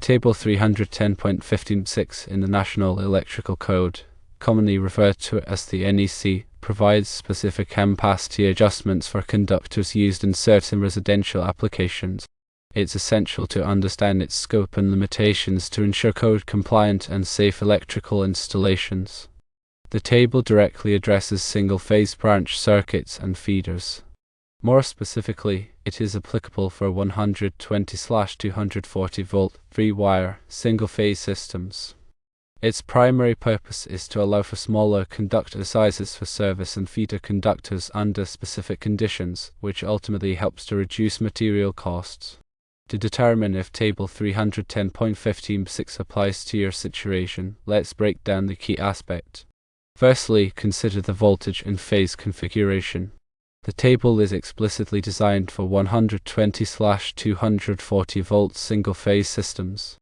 Table 310.15.6 in the National Electrical Code, commonly referred to as the NEC, provides specific ampacity adjustments for conductors used in certain residential applications. It's essential to understand its scope and limitations to ensure code-compliant and safe electrical installations. The table directly addresses single-phase branch circuits and feeders. More specifically, it is applicable for 120/240 volt 3-wire single-phase systems. Its primary purpose is to allow for smaller conductor sizes for service and feeder conductors under specific conditions, which ultimately helps to reduce material costs. To determine if Table 310.15.6 applies to your situation, let's break down the key aspect. Firstly, consider the voltage and phase configuration. The table is explicitly designed for 120/240 volt single-phase systems.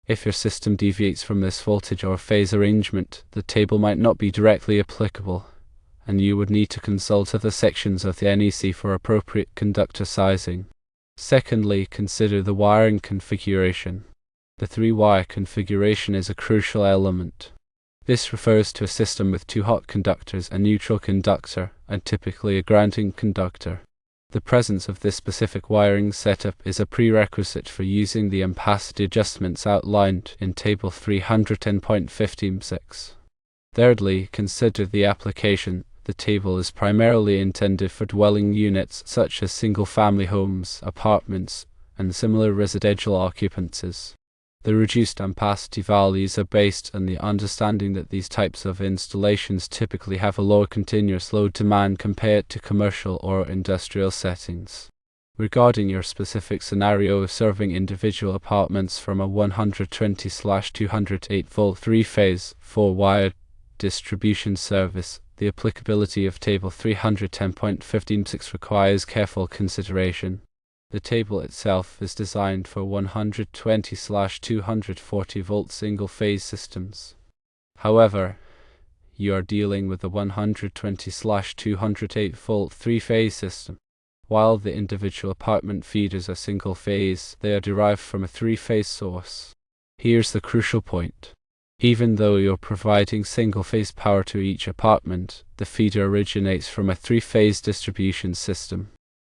If your system deviates from this voltage or phase arrangement, the table might not be directly applicable, and you would need to consult other sections of the NEC for appropriate conductor sizing. Secondly, consider the wiring configuration. The 3-wire configuration is a crucial element. This refers to a system with 2 hot conductors, a neutral conductor, and typically a grounding conductor. The presence of this specific wiring setup is a prerequisite for using the ampacity adjustments outlined in Table 310.15.6. Thirdly, consider the application. The table is primarily intended for dwelling units such as single-family homes, apartments, and similar residential occupancies. The reduced ampacity values are based on the understanding that these types of installations typically have a lower continuous load demand compared to commercial or industrial settings. Regarding your specific scenario of serving individual apartments from a 120/208 volt 3-phase, 4-wire distribution service, the applicability of Table 310.15.6 requires careful consideration. The table itself is designed for 120/240 volt single-phase systems. However, you are dealing with a 120/208 volt 3-phase system. While the individual apartment feeders are single-phase, they are derived from a 3-phase source. Here's the crucial point. Even though you're providing single-phase power to each apartment, the feeder originates from a 3-phase distribution system.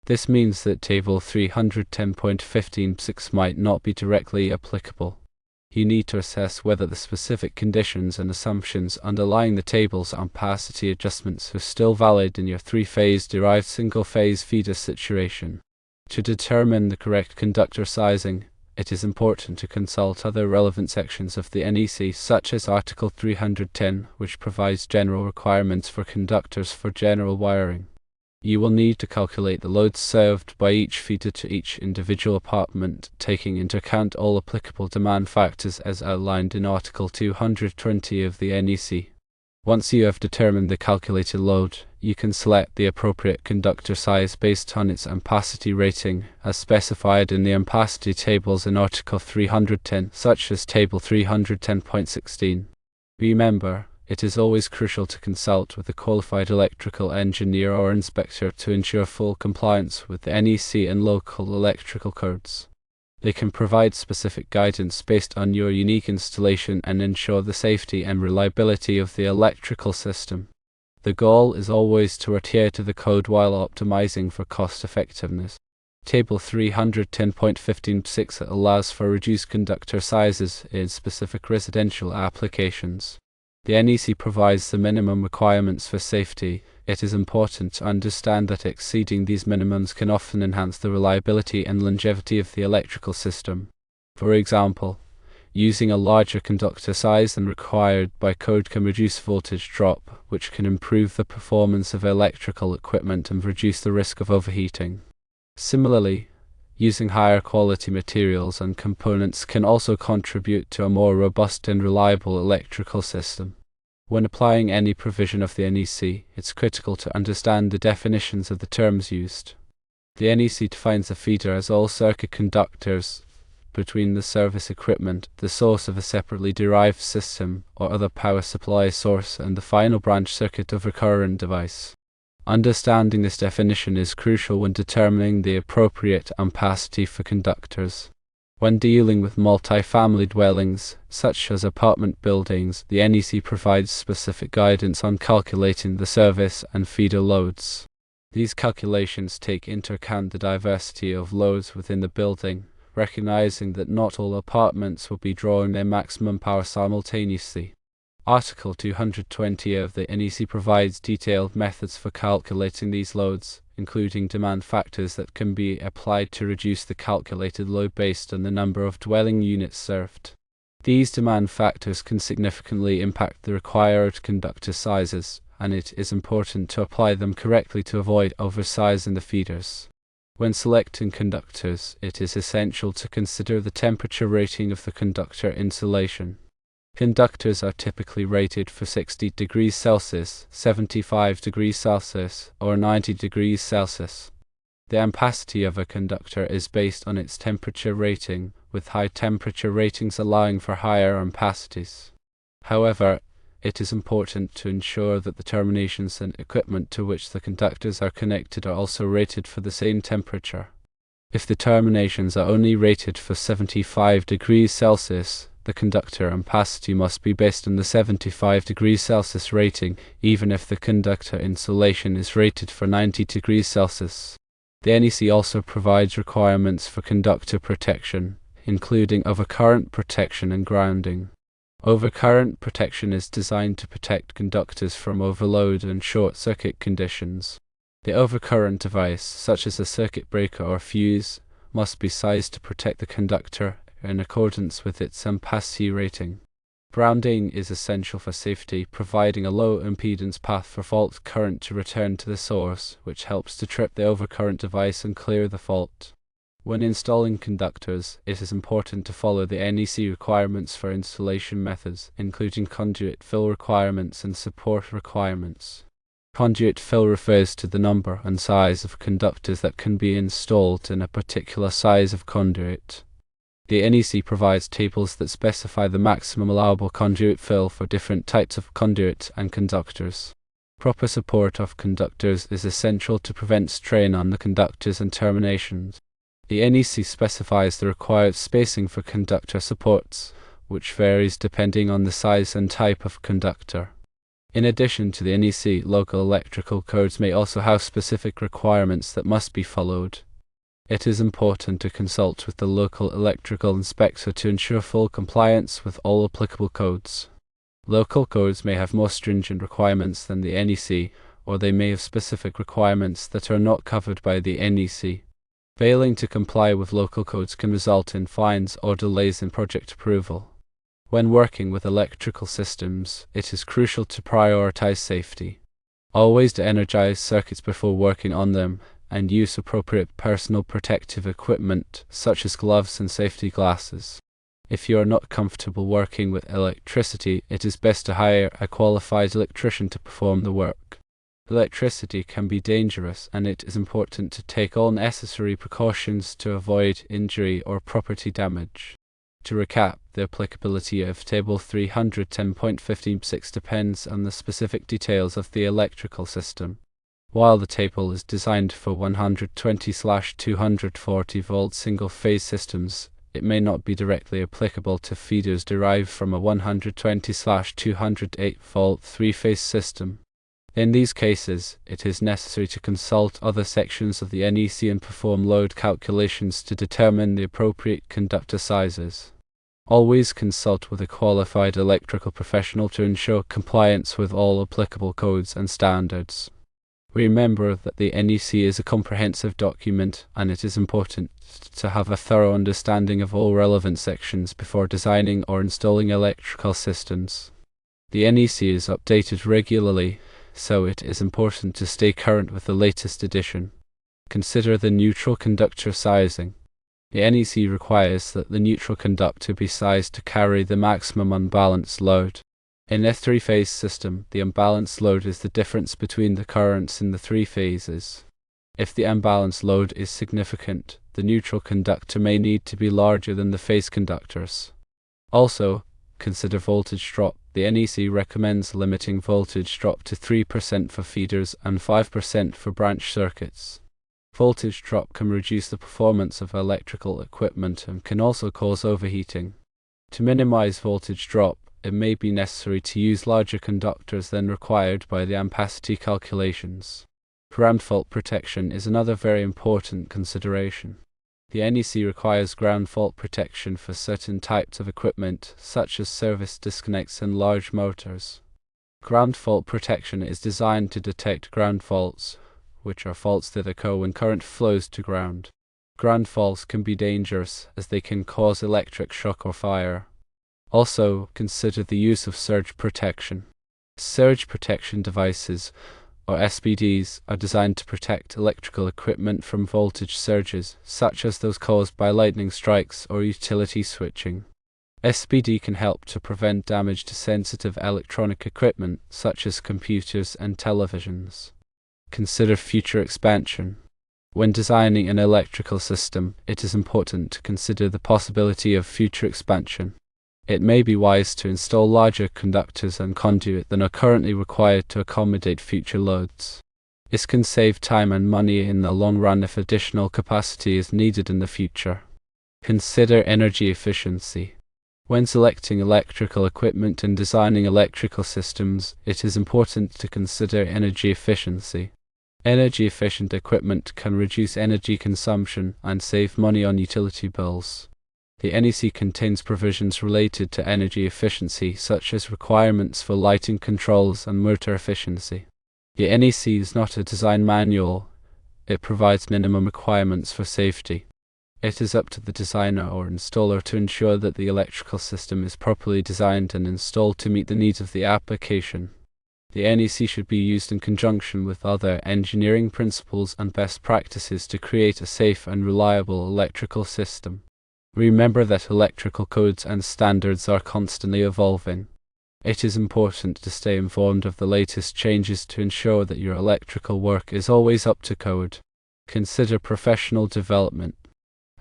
This means that Table 310.15.6 might not be directly applicable. You need to assess whether the specific conditions and assumptions underlying the table's ampacity adjustments are still valid in your 3-phase derived single-phase feeder situation. To determine the correct conductor sizing, it is important to consult other relevant sections of the NEC, such as Article 310, which provides general requirements for conductors for general wiring. You will need to calculate the loads served by each feeder to each individual apartment, taking into account all applicable demand factors as outlined in Article 220 of the NEC. Once you have determined the calculated load, you can select the appropriate conductor size based on its ampacity rating, as specified in the ampacity tables in Article 310, such as Table 310.16. Remember, it is always crucial to consult with a qualified electrical engineer or inspector to ensure full compliance with the NEC and local electrical codes. They can provide specific guidance based on your unique installation and ensure the safety and reliability of the electrical system. The goal is always to adhere to the code while optimizing for cost effectiveness. Table 310.15.6 allows for reduced conductor sizes in specific residential applications. The NEC provides the minimum requirements for safety. It is important to understand that exceeding these minimums can often enhance the reliability and longevity of the electrical system. For example, using a larger conductor size than required by code can reduce voltage drop, which can improve the performance of electrical equipment and reduce the risk of overheating. Similarly, using higher quality materials and components can also contribute to a more robust and reliable electrical system. When applying any provision of the NEC, it's critical to understand the definitions of the terms used. The NEC defines a feeder as all circuit conductors between the service equipment, the source of a separately derived system or other power supply source, and the final branch circuit of a current device. Understanding this definition is crucial when determining the appropriate ampacity for conductors. When dealing with multi-family dwellings, such as apartment buildings, the NEC provides specific guidance on calculating the service and feeder loads. These calculations take into account the diversity of loads within the building, recognizing that not all apartments will be drawing their maximum power simultaneously. Article 220 of the NEC provides detailed methods for calculating these loads, including demand factors that can be applied to reduce the calculated load based on the number of dwelling units served. These demand factors can significantly impact the required conductor sizes, and it is important to apply them correctly to avoid oversizing the feeders. When selecting conductors, it is essential to consider the temperature rating of the conductor insulation. Conductors are typically rated for 60 degrees Celsius, 75 degrees Celsius, or 90 degrees Celsius. The ampacity of a conductor is based on its temperature rating, with high temperature ratings allowing for higher ampacities. However, it is important to ensure that the terminations and equipment to which the conductors are connected are also rated for the same temperature. If the terminations are only rated for 75 degrees Celsius, the conductor ampacity must be based on the 75 degrees Celsius rating, even if the conductor insulation is rated for 90 degrees Celsius. The NEC also provides requirements for conductor protection, including overcurrent protection and grounding. Overcurrent protection is designed to protect conductors from overload and short-circuit conditions. The overcurrent device, such as a circuit breaker or fuse, must be sized to protect the conductor in accordance with its ampacity rating. Grounding is essential for safety, providing a low impedance path for fault current to return to the source, which helps to trip the overcurrent device and clear the fault. When installing conductors, it is important to follow the NEC requirements for installation methods, including conduit fill requirements and support requirements. Conduit fill refers to the number and size of conductors that can be installed in a particular size of conduit. The NEC provides tables that specify the maximum allowable conduit fill for different types of conduit and conductors. Proper support of conductors is essential to prevent strain on the conductors and terminations. The NEC specifies the required spacing for conductor supports, which varies depending on the size and type of conductor. In addition to the NEC, local electrical codes may also have specific requirements that must be followed. It is important to consult with the local electrical inspector to ensure full compliance with all applicable codes. Local codes may have more stringent requirements than the NEC, or they may have specific requirements that are not covered by the NEC. Failing to comply with local codes can result in fines or delays in project approval. When working with electrical systems, it is crucial to prioritize safety. Always de-energize circuits before working on them, and use appropriate personal protective equipment, such as gloves and safety glasses. If you are not comfortable working with electricity, it is best to hire a qualified electrician to perform the work. Electricity can be dangerous, and it is important to take all necessary precautions to avoid injury or property damage. To recap, the applicability of Table 310.156 depends on the specific details of the electrical system. While the table is designed for 120/240 volt single-phase systems, it may not be directly applicable to feeders derived from a 120/208 volt three-phase system. In these cases, it is necessary to consult other sections of the NEC and perform load calculations to determine the appropriate conductor sizes. Always consult with a qualified electrical professional to ensure compliance with all applicable codes and standards. Remember that the NEC is a comprehensive document, and it is important to have a thorough understanding of all relevant sections before designing or installing electrical systems. The NEC is updated regularly, so it is important to stay current with the latest edition. Consider the neutral conductor sizing. The NEC requires that the neutral conductor be sized to carry the maximum unbalanced load. In a three-phase system, the unbalanced load is the difference between the currents in the three phases. If the unbalanced load is significant, the neutral conductor may need to be larger than the phase conductors. Also, consider voltage drop. The NEC recommends limiting voltage drop to 3% for feeders and 5% for branch circuits. Voltage drop can reduce the performance of electrical equipment and can also cause overheating. To minimize voltage drop, it may be necessary to use larger conductors than required by the ampacity calculations. Ground fault protection is another very important consideration. The NEC requires ground fault protection for certain types of equipment, such as service disconnects and large motors. Ground fault protection is designed to detect ground faults, which are faults that occur when current flows to ground. Ground faults can be dangerous as they can cause electric shock or fire. Also, consider the use of surge protection. Surge protection devices, or SPDs, are designed to protect electrical equipment from voltage surges, such as those caused by lightning strikes or utility switching. SPD can help to prevent damage to sensitive electronic equipment, such as computers and televisions. Consider future expansion. When designing an electrical system, it is important to consider the possibility of future expansion. It may be wise to install larger conductors and conduit than are currently required to accommodate future loads. This can save time and money in the long run if additional capacity is needed in the future. Consider energy efficiency. When selecting electrical equipment and designing electrical systems, it is important to consider energy efficiency. Energy-efficient equipment can reduce energy consumption and save money on utility bills. The NEC contains provisions related to energy efficiency, such as requirements for lighting controls and motor efficiency. The NEC is not a design manual. It provides minimum requirements for safety. It is up to the designer or installer to ensure that the electrical system is properly designed and installed to meet the needs of the application. The NEC should be used in conjunction with other engineering principles and best practices to create a safe and reliable electrical system. Remember that electrical codes and standards are constantly evolving. It is important to stay informed of the latest changes to ensure that your electrical work is always up to code. Consider professional development.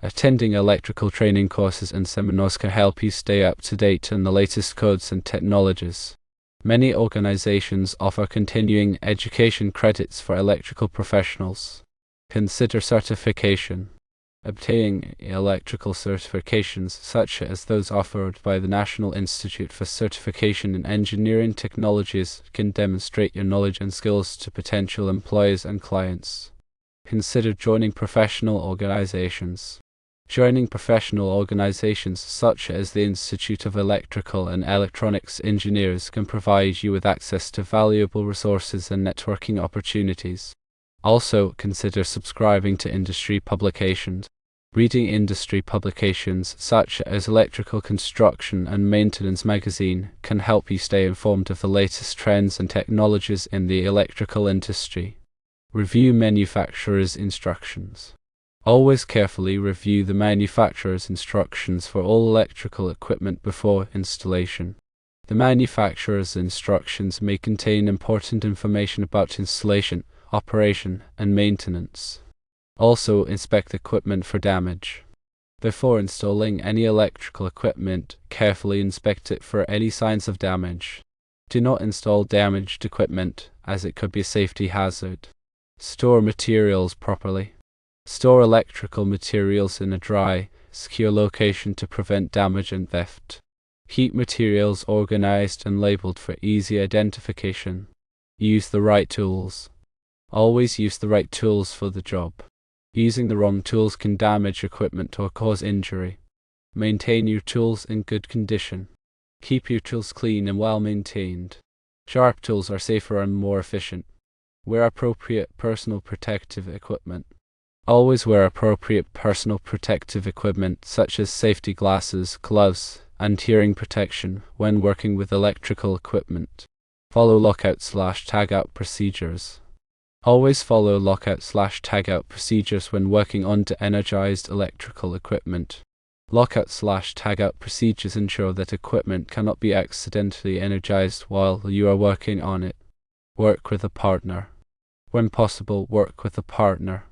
Attending electrical training courses and seminars can help you stay up to date on the latest codes and technologies. Many organizations offer continuing education credits for electrical professionals. Consider certification. Obtaining electrical certifications, such as those offered by the National Institute for Certification in Engineering Technologies, can demonstrate your knowledge and skills to potential employers and clients. Consider joining professional organizations. Joining professional organizations such as the Institute of Electrical and Electronics Engineers can provide you with access to valuable resources and networking opportunities. Also, consider subscribing to industry publications. Reading industry publications such as Electrical Construction and Maintenance magazine can help you stay informed of the latest trends and technologies in the electrical industry. Review manufacturer's instructions. Always carefully review the manufacturer's instructions for all electrical equipment before installation. The manufacturer's instructions may contain important information about installation, operation, and maintenance. Also, inspect equipment for damage. Before installing any electrical equipment, carefully inspect it for any signs of damage. Do not install damaged equipment, as it could be a safety hazard. Store materials properly. Store electrical materials in a dry, secure location to prevent damage and theft. Keep materials organized and labeled for easy identification. Use the right tools. Always use the right tools for the job. Using the wrong tools can damage equipment or cause injury. Maintain your tools in good condition. Keep your tools clean and well maintained. Sharp tools are safer and more efficient. Wear appropriate personal protective equipment. Always wear appropriate personal protective equipment such as safety glasses, gloves, and hearing protection when working with electrical equipment. Follow lockout/tagout procedures. Always follow lockout/tagout procedures when working on de-energized electrical equipment. Lockout/tagout procedures ensure that equipment cannot be accidentally energized while you are working on it. Work with a partner. When possible, work with a partner.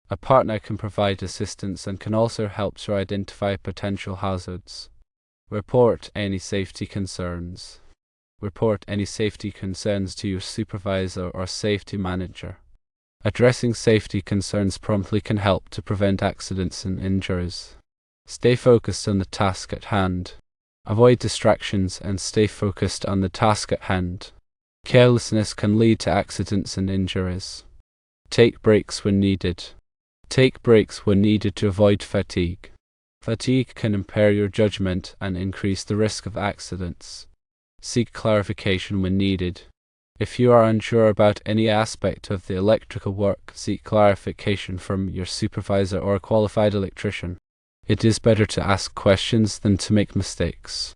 A partner can provide assistance and can also help to identify potential hazards. Report any safety concerns. Report any safety concerns to your supervisor or safety manager. Addressing safety concerns promptly can help to prevent accidents and injuries. Stay focused on the task at hand. Avoid distractions and stay focused on the task at hand. Carelessness can lead to accidents and injuries. Take breaks when needed. Take breaks when needed to avoid fatigue. Fatigue can impair your judgment and increase the risk of accidents. Seek clarification when needed. If you are unsure about any aspect of the electrical work, seek clarification from your supervisor or a qualified electrician. It is better to ask questions than to make mistakes.